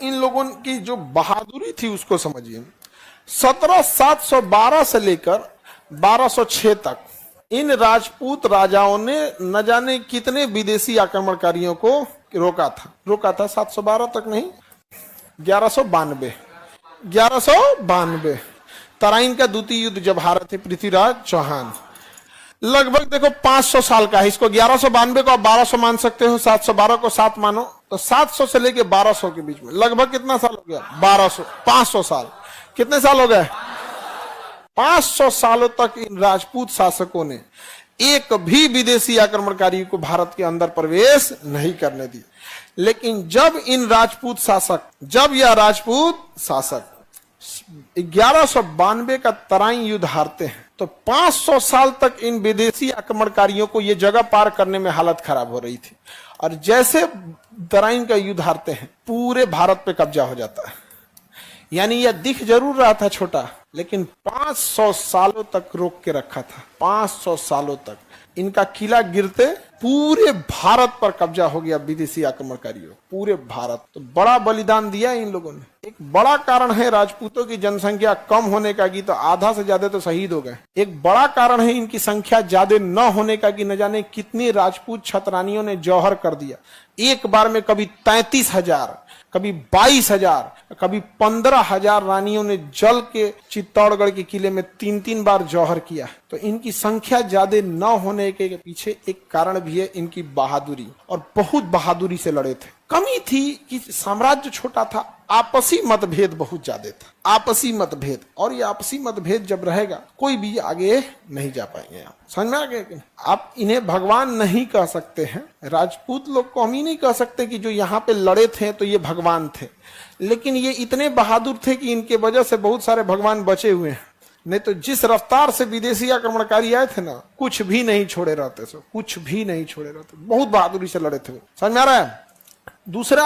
इन लोगों की जो बहादुरी थी उसको समझिए। 1712 से लेकर 1206 तक इन राजपूत राजाओं ने न जाने कितने विदेशी आक्रमणकारियों को रोका था 712 तक नहीं, 1192 तराइन का द्वितीय युद्ध जब हारे थे पृथ्वीराज चौहान। लगभग देखो 500 साल का है। इसको 1192 को आप 1200 मान सकते हो, 712 को 7 मानो, तो 700 से लेके 1200 के बीच में लगभग कितना साल हो गया? 500 साल। कितने साल हो गए? 500 सालों तक इन राजपूत शासकों ने एक भी विदेशी आक्रमणकारी को भारत के अंदर प्रवेश नहीं करने दी। लेकिन जब यह राजपूत शासक 1192 का तराइन युद्ध हारते हैं तो 500 साल तक इन विदेशी आक्रमणकारियों को यह जगह पार करने में हालत खराब हो रही थी। और जैसे तराइन का युद्ध हारते हैं पूरे भारत पे कब्जा हो जाता है। यानी यह दिख जरूर रहा था छोटा, लेकिन 500 सालों तक रोक के रखा था। 500 सालों तक इनका किला गिरते पूरे भारत पर कब्जा हो गया विदेशी आक्रमणकारियों, पूरे भारत। तो बड़ा बलिदान दिया इन लोगों ने। एक बड़ा कारण है राजपूतों की जनसंख्या कम होने का कि तो आधा से ज्यादा तो शहीद हो गए। एक बड़ा कारण है इनकी संख्या ज्यादा न होने का कि न जाने कितनी राजपूत छतरानियों ने जौहर कर दिया। एक बार में कभी 33,000, कभी 22,000, कभी 15,000 रानियों ने जल के चित्तौड़गढ़ के किले में 3-3 बार जौहर किया। तो इनकी संख्या ज्यादा न होने के पीछे एक कारण भी है इनकी बहादुरी, और बहुत बहादुरी से लड़े थे। कमी थी कि साम्राज्य छोटा था, आपसी मतभेद बहुत ज्यादा था, आपसी मतभेद। और ये आपसी मतभेद जब रहेगा कोई भी आगे नहीं जा पाएंगे। आप समझ में आ गए? आप इन्हें भगवान नहीं कह सकते हैं। राजपूत लोग को हम ही नहीं कह सकते कि जो यहाँ पे लड़े थे तो ये भगवान थे, लेकिन ये इतने बहादुर थे कि इनके वजह से बहुत सारे भगवान बचे हुए हैं। नहीं तो जिस रफ्तार से विदेशी आक्रमणकारी आए थे ना, कुछ भी नहीं छोड़े रहते, बहुत बहादुरी से लड़े थे। समझ में आ रहा है? दूसरा